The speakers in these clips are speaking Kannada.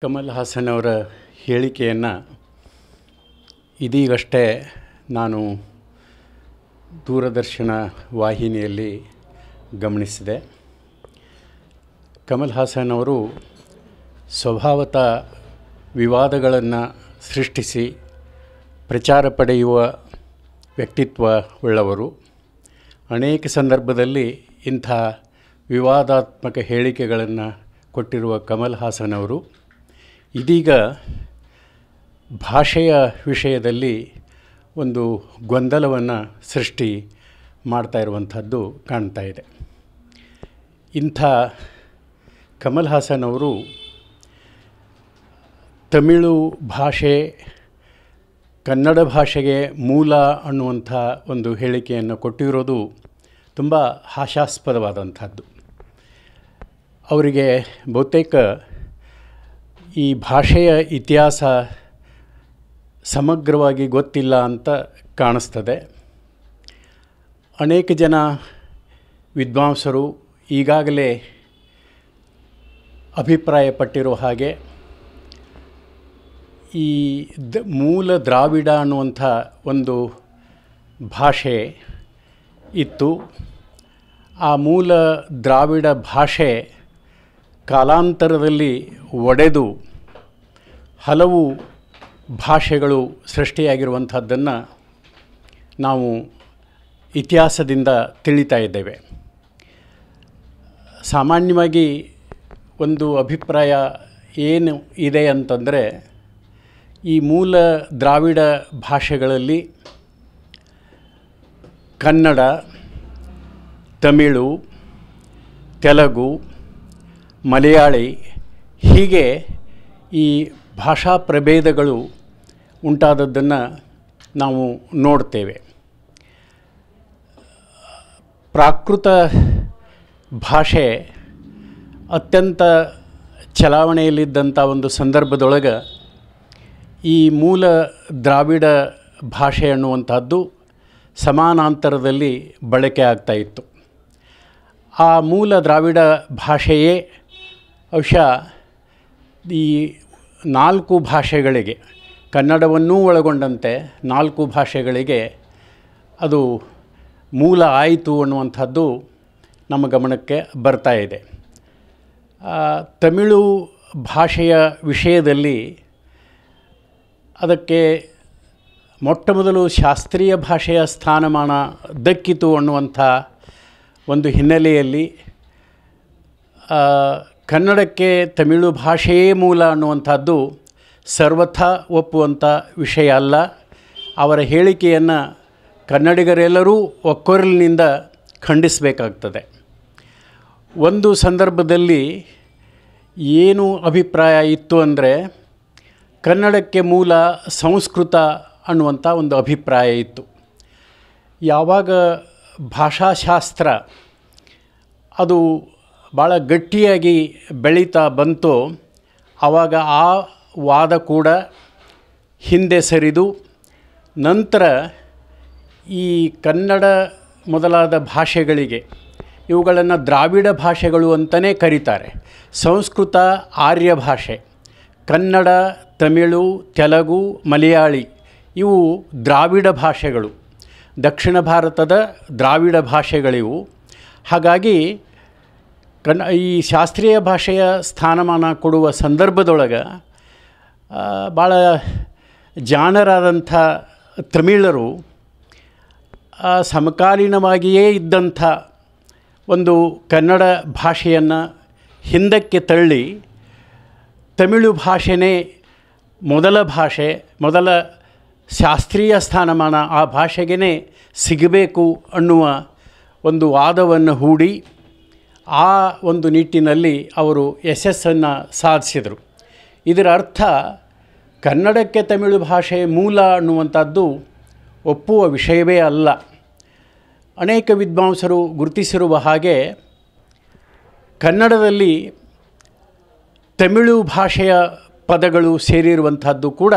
ಕಮಲ್ ಹಾಸನ್ ಅವರ ಹೇಳಿಕೆಯನ್ನು ಇದೀಗಷ್ಟೇ ನಾನು ದೂರದರ್ಶನ ವಾಹಿನಿಯಲ್ಲಿ ಗಮನಿಸಿದೆ. ಕಮಲ್ ಹಾಸನ್ ಅವರು ಸ್ವಭಾವತಃ ವಿವಾದಗಳನ್ನು ಸೃಷ್ಟಿಸಿ ಪ್ರಚಾರ ಪಡೆಯುವ ವ್ಯಕ್ತಿತ್ವವುಳ್ಳವರು. ಅನೇಕ ಸಂದರ್ಭದಲ್ಲಿ ಇಂಥ ವಿವಾದಾತ್ಮಕ ಹೇಳಿಕೆಗಳನ್ನು ಕೊಟ್ಟಿರುವ ಕಮಲ್ ಹಾಸನ್ ಅವರು ಇದೀಗ ಭಾಷೆಯ ವಿಷಯದಲ್ಲಿ ಒಂದು ಗೊಂದಲವನ್ನು ಸೃಷ್ಟಿ ಮಾಡ್ತಾ ಇರುವಂಥದ್ದು ಕಾಣ್ತಾ ಇದೆ. ಇಂಥ ಕಮಲ್ ಹಾಸನ್ ಅವರು ತಮಿಳು ಭಾಷೆ ಕನ್ನಡ ಭಾಷೆಗೆ ಮೂಲ ಅನ್ನುವಂಥ ಒಂದು ಹೇಳಿಕೆಯನ್ನು ಕೊಟ್ಟಿರೋದು ತುಂಬ ಹಾಸ್ಯಾಸ್ಪದವಾದಂಥದ್ದು. ಅವರಿಗೆ ಬಹುತೇಕ ಈ ಭಾಷೆಯ ಇತಿಹಾಸ ಸಮಗ್ರವಾಗಿ ಗೊತ್ತಿಲ್ಲ ಅಂತ ಕಾಣಿಸ್ತದೆ. ಅನೇಕ ಜನ ವಿದ್ವಾಂಸರು ಈಗಾಗಲೇ ಅಭಿಪ್ರಾಯಪಟ್ಟಿರೋ ಹಾಗೆ ಈ ಮೂಲ ದ್ರಾವಿಡ ಅನ್ನುವಂಥ ಒಂದು ಭಾಷೆ ಇತ್ತು. ಆ ಮೂಲ ದ್ರಾವಿಡ ಭಾಷೆ ಕಾಲಾಂತರದಲ್ಲಿ ಒಡೆದು ಹಲವು ಭಾಷೆಗಳು ಸೃಷ್ಟಿಯಾಗಿರುವಂಥದ್ದನ್ನು ನಾವು ಇತಿಹಾಸದಿಂದ ತಿಳಿತಾ ಇದ್ದೇವೆ. ಸಾಮಾನ್ಯವಾಗಿ ಒಂದು ಅಭಿಪ್ರಾಯ ಏನು ಇದೆ ಅಂತಂದರೆ, ಈ ಮೂಲ ದ್ರಾವಿಡ ಭಾಷೆಗಳಲ್ಲಿ ಕನ್ನಡ, ತಮಿಳು, ತೆಲುಗು, ಮಲಯಾಳಿ ಹೀಗೆ ಈ ಭಾಷಾ ಪ್ರಭೇದಗಳು ಉಂಟಾದದ್ದನ್ನು ನಾವು ನೋಡ್ತೇವೆ. ಪ್ರಾಕೃತ ಭಾಷೆ ಅತ್ಯಂತ ಚಲಾವಣೆಯಲ್ಲಿದ್ದಂಥ ಒಂದು ಸಂದರ್ಭದೊಳಗೆ ಈ ಮೂಲ ದ್ರಾವಿಡ ಭಾಷೆ ಅನ್ನುವಂಥದ್ದು ಸಮಾನಾಂತರದಲ್ಲಿ ಬಳಕೆ ಆಗ್ತಾಯಿತ್ತು. ಆ ಮೂಲ ದ್ರಾವಿಡ ಭಾಷೆಯೇ ಬಹುಶಃ ಈ 4 ಭಾಷೆಗಳಿಗೆ, ಕನ್ನಡವನ್ನೂ ಒಳಗೊಂಡಂತೆ 4 ಭಾಷೆಗಳಿಗೆ ಅದು ಮೂಲ ಆಯಿತು ಅನ್ನುವಂಥದ್ದು ನಮ್ಮ ಗಮನಕ್ಕೆ ಬರ್ತಾ ಇದೆ. ತಮಿಳು ಭಾಷೆಯ ವಿಷಯದಲ್ಲಿ ಅದಕ್ಕೆ ಮೊಟ್ಟಮೊದಲು ಶಾಸ್ತ್ರೀಯ ಭಾಷೆಯ ಸ್ಥಾನಮಾನ ದಕ್ಕಿತು ಅನ್ನುವಂಥ ಒಂದು ಹಿನ್ನೆಲೆಯಲ್ಲಿ ಕನ್ನಡಕ್ಕೆ ತಮಿಳು ಭಾಷೆಯೇ ಮೂಲ ಅನ್ನುವಂಥದ್ದು ಸರ್ವಥಾ ಒಪ್ಪುವಂಥ ವಿಷಯ ಅಲ್ಲ. ಅವರ ಹೇಳಿಕೆಯನ್ನು ಕನ್ನಡಿಗರೆಲ್ಲರೂ ಒಕ್ಕೊರಲಿನಿಂದ ಖಂಡಿಸಬೇಕಾಗ್ತದೆ. ಒಂದು ಸಂದರ್ಭದಲ್ಲಿ ಏನು ಅಭಿಪ್ರಾಯ ಇತ್ತು ಅಂದರೆ, ಕನ್ನಡಕ್ಕೆ ಮೂಲ ಸಂಸ್ಕೃತ ಅನ್ನುವಂಥ ಒಂದು ಅಭಿಪ್ರಾಯ ಇತ್ತು. ಯಾವಾಗ ಭಾಷಾಶಾಸ್ತ್ರ ಅದು ಭಾಳ ಗಟ್ಟಿಯಾಗಿ ಬೆಳೀತಾ ಬಂತು, ಆವಾಗ ಆ ವಾದ ಕೂಡ ಹಿಂದೆ ಸರಿದು ನಂತರ ಈ ಕನ್ನಡ ಮೊದಲಾದ ಭಾಷೆಗಳಿಗೆ ಇವುಗಳನ್ನು ದ್ರಾವಿಡ ಭಾಷೆಗಳು ಅಂತಲೇ ಕರೀತಾರೆ. ಸಂಸ್ಕೃತ ಆರ್ಯ ಭಾಷೆ, ಕನ್ನಡ, ತಮಿಳು, ತೆಲುಗು, ಮಲಯಾಳಿ ಇವು ದ್ರಾವಿಡ ಭಾಷೆಗಳು, ದಕ್ಷಿಣ ಭಾರತದ ದ್ರಾವಿಡ ಭಾಷೆಗಳಿವು. ಹಾಗಾಗಿ ಈ ಶಾಸ್ತ್ರೀಯ ಭಾಷೆಯ ಸ್ಥಾನಮಾನ ಕೊಡುವ ಸಂದರ್ಭದೊಳಗೆ ಭಾಳ ಜಾಣರಾದಂಥ ತಮಿಳರು ಸಮಕಾಲೀನವಾಗಿಯೇ ಇದ್ದಂಥ ಒಂದು ಕನ್ನಡ ಭಾಷೆಯನ್ನು ಹಿಂದಕ್ಕೆ ತಳ್ಳಿ ತಮಿಳು ಭಾಷೆನೇ ಮೊದಲ ಭಾಷೆ, ಮೊದಲ ಶಾಸ್ತ್ರೀಯ ಸ್ಥಾನಮಾನ ಆ ಭಾಷೆಗೇ ಸಿಗಬೇಕು ಅನ್ನುವ ಒಂದು ವಾದವನ್ನು ಹೂಡಿ ಆ ಒಂದು ನಿಟ್ಟಿನಲ್ಲಿ ಅವರು ಯಶಸ್ಸನ್ನು ಸಾಧಿಸಿದರು. ಇದರ ಅರ್ಥ ಕನ್ನಡಕ್ಕೆ ತಮಿಳು ಭಾಷೆ ಮೂಲ ಅನ್ನುವಂಥದ್ದು ಒಪ್ಪುವ ವಿಷಯವೇ ಅಲ್ಲ. ಅನೇಕ ವಿದ್ವಾಂಸರು ಗುರುತಿಸಿರುವ ಹಾಗೆ ಕನ್ನಡದಲ್ಲಿ ತಮಿಳು ಭಾಷೆಯ ಪದಗಳು ಸೇರಿರುವಂಥದ್ದು ಕೂಡ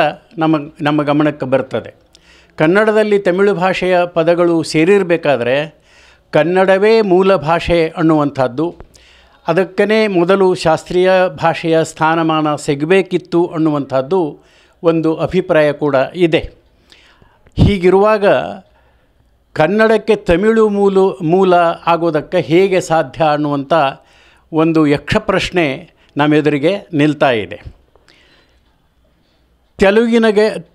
ನಮ್ಮ ಗಮನಕ್ಕೆ ಬರ್ತದೆ. ಕನ್ನಡದಲ್ಲಿ ತಮಿಳು ಭಾಷೆಯ ಪದಗಳು ಸೇರಿರಬೇಕಾದ್ರೆ ಕನ್ನಡವೇ ಮೂಲ ಭಾಷೆ ಅನ್ನುವಂಥದ್ದು, ಅದಕ್ಕೇ ಮೊದಲು ಶಾಸ್ತ್ರೀಯ ಭಾಷೆಯ ಸ್ಥಾನಮಾನ ಸಿಗಬೇಕಿತ್ತು ಅನ್ನುವಂಥದ್ದು ಒಂದು ಅಭಿಪ್ರಾಯ ಕೂಡ ಇದೆ. ಹೀಗಿರುವಾಗ ಕನ್ನಡಕ್ಕೆ ತಮಿಳು ಮೂಲ ಆಗೋದಕ್ಕೆ ಹೇಗೆ ಸಾಧ್ಯ ಅನ್ನುವಂಥ ಒಂದು ಯಕ್ಷ ಪ್ರಶ್ನೆ ನಮ್ಮೆದುರಿಗೆ ನಿಲ್ತಾ ಇದೆ.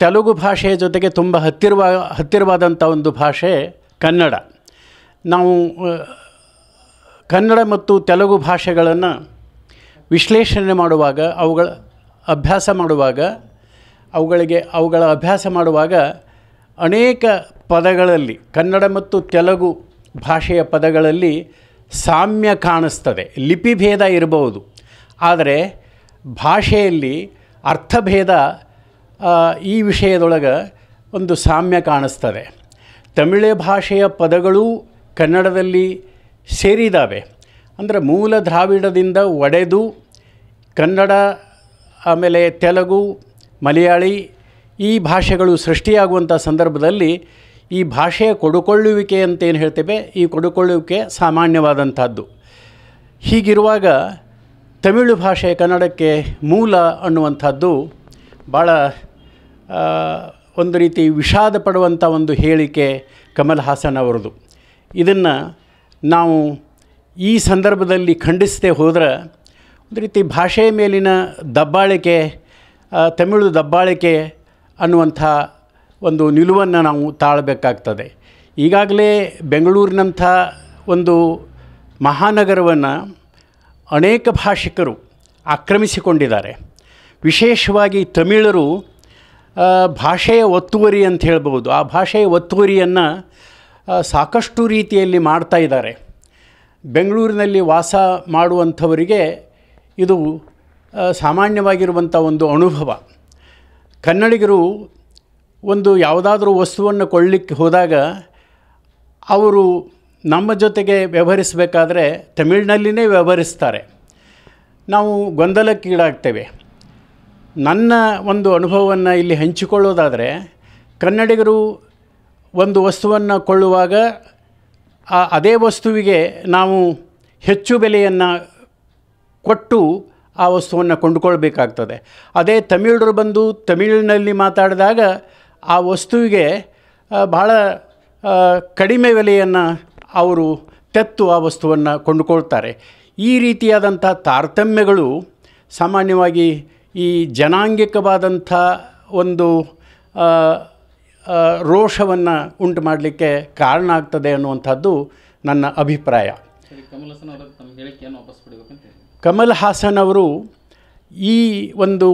ತೆಲುಗು ಭಾಷೆಯ ಜೊತೆಗೆ ತುಂಬ ಹತ್ತಿರವಾದಂಥ ಒಂದು ಭಾಷೆ ಕನ್ನಡ. ನಾವು ಕನ್ನಡ ಮತ್ತು ತೆಲುಗು ಭಾಷೆಗಳನ್ನು ವಿಶ್ಲೇಷಣೆ ಮಾಡುವಾಗ ಅವುಗಳ ಅಭ್ಯಾಸ ಮಾಡುವಾಗ ಅನೇಕ ಪದಗಳಲ್ಲಿ ಕನ್ನಡ ಮತ್ತು ತೆಲುಗು ಭಾಷೆಯ ಪದಗಳಲ್ಲಿ ಸಾಮ್ಯ ಕಾಣಿಸ್ತದೆ. ಲಿಪಿಭೇದ ಇರಬಹುದು, ಆದರೆ ಭಾಷೆಯಲ್ಲಿ ಅರ್ಥಭೇದ ಈ ವಿಷಯದೊಳಗೆ ಒಂದು ಸಾಮ್ಯ ಕಾಣಿಸ್ತದೆ. ತಮಿಳು ಭಾಷೆಯ ಪದಗಳು ಕನ್ನಡದಲ್ಲಿ ಸೇರಿದ್ದಾವೆ. ಅಂದರೆ ಮೂಲ ದ್ರಾವಿಡದಿಂದ ಒಡೆದು ಕನ್ನಡ, ಆಮೇಲೆ ತೆಲುಗು, ಮಲಯಾಳಿ ಈ ಭಾಷೆಗಳು ಸೃಷ್ಟಿಯಾಗುವಂಥ ಸಂದರ್ಭದಲ್ಲಿ ಈ ಭಾಷೆಯ ಕೊಡುಕೊಳ್ಳುವಿಕೆ ಅಂತೇನು ಹೇಳ್ತೇವೆ, ಈ ಕೊಡುಕೊಳ್ಳುವಿಕೆ ಸಾಮಾನ್ಯವಾದಂಥದ್ದು. ಹೀಗಿರುವಾಗ ತಮಿಳು ಭಾಷೆ ಕನ್ನಡಕ್ಕೆ ಮೂಲ ಅನ್ನುವಂಥದ್ದು ಭಾಳ ಒಂದು ರೀತಿ ವಿಷಾದ ಪಡುವಂಥ ಒಂದು ಹೇಳಿಕೆ ಕಮಲ್ ಹಾಸನ್ ಅವರದು. ಇದನ್ನು ನಾವು ಈ ಸಂದರ್ಭದಲ್ಲಿ ಖಂಡಿಸದೆ ಹೋದರೆ ಒಂದು ರೀತಿ ಭಾಷೆಯ ಮೇಲಿನ ದಬ್ಬಾಳಿಕೆ, ತಮಿಳು ದಬ್ಬಾಳಿಕೆ ಅನ್ನುವಂಥ ಒಂದು ನಿಲುವನ್ನು ನಾವು ತಾಳಬೇಕಾಗ್ತದೆ. ಈಗಾಗಲೇ ಬೆಂಗಳೂರಿನಂಥ ಒಂದು ಮಹಾನಗರವನ್ನು ಅನೇಕ ಭಾಷಿಕರು ಆಕ್ರಮಿಸಿಕೊಂಡಿದ್ದಾರೆ. ವಿಶೇಷವಾಗಿ ತಮಿಳರು ಭಾಷೆಯ ಒತ್ತುವರಿ ಅಂತ ಹೇಳ್ಬೋದು. ಆ ಭಾಷೆಯ ಒತ್ತುವರಿಯನ್ನು ಸಾಕಷ್ಟು ರೀತಿಯಲ್ಲಿ ಮಾಡ್ತಾ ಇದ್ದಾರೆ. ಬೆಂಗಳೂರಿನಲ್ಲಿ ವಾಸ ಮಾಡುವಂಥವರಿಗೆ ಇದು ಸಾಮಾನ್ಯವಾಗಿರುವಂಥ ಒಂದು ಅನುಭವ. ಕನ್ನಡಿಗರು ಒಂದು ಯಾವುದಾದ್ರೂ ವಸ್ತುವನ್ನು ಕೊಳ್ಳಿಕ್ಕೆ ಹೋದಾಗ ಅವರು ನಮ್ಮ ಜೊತೆಗೆ ವ್ಯವಹರಿಸಬೇಕಾದ್ರೆ ತಮಿಳಿನಲ್ಲಿನೇ ವ್ಯವಹರಿಸ್ತಾರೆ. ನಾವು ಗೊಂದಲಕ್ಕೀಡಾಗ್ತೇವೆ. ನನ್ನ ಒಂದು ಅನುಭವವನ್ನು ಇಲ್ಲಿ ಹಂಚಿಕೊಳ್ಳೋದಾದರೆ, ಕನ್ನಡಿಗರು ಒಂದು ವಸ್ತುವನ್ನು ಕೊಳ್ಳುವಾಗ ಅದೇ ವಸ್ತುವಿಗೆ ನಾವು ಹೆಚ್ಚು ಬೆಲೆಯನ್ನು ಕೊಟ್ಟು ಆ ವಸ್ತುವನ್ನು ಕೊಂಡುಕೊಳ್ಬೇಕಾಗ್ತದೆ. ಅದೇ ತಮಿಳರು ಬಂದು ತಮಿಳಿನಲ್ಲಿ ಮಾತಾಡಿದಾಗ ಆ ವಸ್ತುವಿಗೆ ಭಾಳ ಕಡಿಮೆ ಬೆಲೆಯನ್ನು ಅವರು ತೆತ್ತು ಆ ವಸ್ತುವನ್ನು ಕೊಂಡುಕೊಳ್ತಾರೆ. ಈ ರೀತಿಯಾದಂಥ ತಾರತಮ್ಯಗಳು ಸಾಮಾನ್ಯವಾಗಿ ಈ ಜನಾಂಗಿಕವಾದಂಥ ಒಂದು ರೋಷವನ್ನು ಉಂಟು ಮಾಡಲಿಕ್ಕೆ ಕಾರಣ ಆಗ್ತದೆ ಅನ್ನುವಂಥದ್ದು ನನ್ನ ಅಭಿಪ್ರಾಯ. ಕಮಲ್ ಹಾಸನ್ ಅವರು ಈ ಒಂದು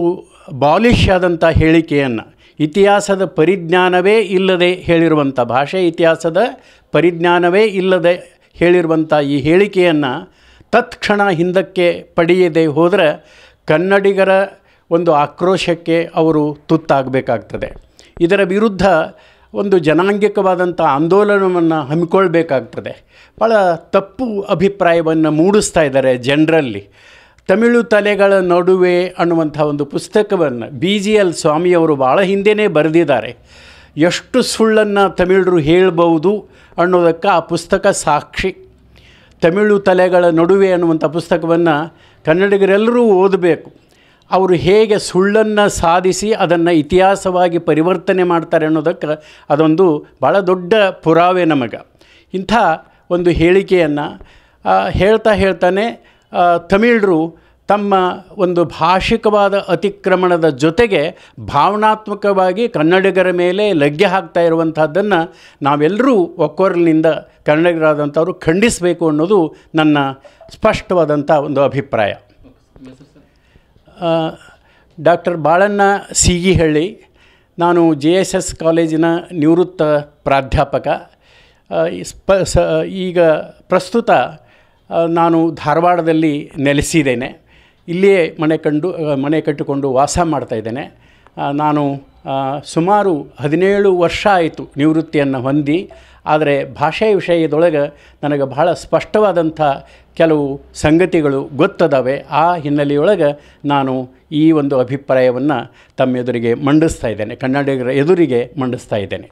ಬಾಲಿಷ್ ಆದಂಥ ಹೇಳಿಕೆಯನ್ನು, ಇತಿಹಾಸದ ಪರಿಜ್ಞಾನವೇ ಇಲ್ಲದೆ ಹೇಳಿರುವಂಥ, ಭಾಷೆ ಇತಿಹಾಸದ ಪರಿಜ್ಞಾನವೇ ಇಲ್ಲದೆ ಹೇಳಿರುವಂಥ ಈ ಹೇಳಿಕೆಯನ್ನು ತತ್ಕ್ಷಣ ಹಿಂದಕ್ಕೆ ಪಡೆಯದೆ ಹೋದರೆ ಕನ್ನಡಿಗರ ಒಂದು ಆಕ್ರೋಶಕ್ಕೆ ಅವರು ತುತ್ತಾಗಬೇಕಾಗ್ತದೆ. ಇದರ ವಿರುದ್ಧ ಒಂದು ಜನಾಂಗಿಕವಾದಂಥ ಆಂದೋಲನವನ್ನು ಹಮ್ಮಿಕೊಳ್ಬೇಕಾಗ್ತದೆ. ಭಾಳ ತಪ್ಪು ಅಭಿಪ್ರಾಯವನ್ನು ಮೂಡಿಸ್ತಾ ಇದ್ದಾರೆ ಜನರಲ್ಲಿ. ತಮಿಳು ತಲೆಗಳ ನಡುವೆ ಅನ್ನುವಂಥ ಒಂದು ಪುಸ್ತಕವನ್ನು BGL ಸ್ವಾಮಿಯವರು ಭಾಳ ಹಿಂದೆಯೇ ಬರೆದಿದ್ದಾರೆ. ಎಷ್ಟು ಸುಳ್ಳನ್ನು ತಮಿಳರು ಹೇಳ್ಬೋದು ಅನ್ನೋದಕ್ಕೆ ಆ ಪುಸ್ತಕ ಸಾಕ್ಷಿ. ತಮಿಳು ತಲೆಗಳ ನಡುವೆ ಅನ್ನುವಂಥ ಪುಸ್ತಕವನ್ನು ಕನ್ನಡಿಗರೆಲ್ಲರೂ ಓದಬೇಕು. ಅವರು ಹೇಗೆ ಸುಳ್ಳನ್ನು ಸಾಧಿಸಿ ಅದನ್ನು ಇತಿಹಾಸವಾಗಿ ಪರಿವರ್ತನೆ ಮಾಡ್ತಾರೆ ಅನ್ನೋದಕ್ಕೆ ಅದೊಂದು ಭಾಳ ದೊಡ್ಡ ಪುರಾವೆ ನಮಗೆ. ಇಂಥ ಒಂದು ಹೇಳಿಕೆಯನ್ನು ಹೇಳ್ತಾನೆ ತಮಿಳರು ತಮ್ಮ ಒಂದು ಭಾಷಿಕವಾದ ಅತಿಕ್ರಮಣದ ಜೊತೆಗೆ ಭಾವನಾತ್ಮಕವಾಗಿ ಕನ್ನಡಿಗರ ಮೇಲೆ ಲಗ್ಗೆ ಹಾಕ್ತಾ ಇರುವಂಥದ್ದನ್ನು ನಾವೆಲ್ಲರೂ ಒಕ್ಕೊರಲಿನಿಂದ ಕನ್ನಡಿಗರಾದಂಥವರು ಖಂಡಿಸಬೇಕು ಅನ್ನೋದು ನನ್ನ ಸ್ಪಷ್ಟವಾದಂಥ ಒಂದು ಅಭಿಪ್ರಾಯ. ಡಾಕ್ಟರ್ ಬಾಳಣ್ಣ ಸೀಗಿಹಳ್ಳಿ, ನಾನು JSS ಕಾಲೇಜಿನ ನಿವೃತ್ತ ಪ್ರಾಧ್ಯಾಪಕ. ಈಗ ಪ್ರಸ್ತುತ ನಾನು ಧಾರವಾಡದಲ್ಲಿ ನೆಲೆಸಿದ್ದೇನೆ. ಇಲ್ಲಿಯೇ ಮನೆ ಕಟ್ಟಿಕೊಂಡು ವಾಸ ಮಾಡ್ತಾಯಿದ್ದೇನೆ. ನಾನು ಸುಮಾರು 17 ವರ್ಷ ಆಯಿತು ನಿವೃತ್ತಿಯನ್ನು ಹೊಂದಿ. ಆದರೆ ಭಾಷೆಯ ವಿಷಯದೊಳಗೆ ನನಗೆ ಬಹಳ ಸ್ಪಷ್ಟವಾದಂಥ ಕೆಲವು ಸಂಗತಿಗಳು ಗೊತ್ತದಾವೆ. ಆ ಹಿನ್ನೆಲೆಯೊಳಗೆ ನಾನು ಈ ಒಂದು ಅಭಿಪ್ರಾಯವನ್ನು ತಮ್ಮ ಎದುರಿಗೆ ಮಂಡಿಸ್ತಾ ಇದ್ದೇನೆ, ಕನ್ನಡಿಗರ ಎದುರಿಗೆ ಮಂಡಿಸ್ತಾ ಇದ್ದೇನೆ.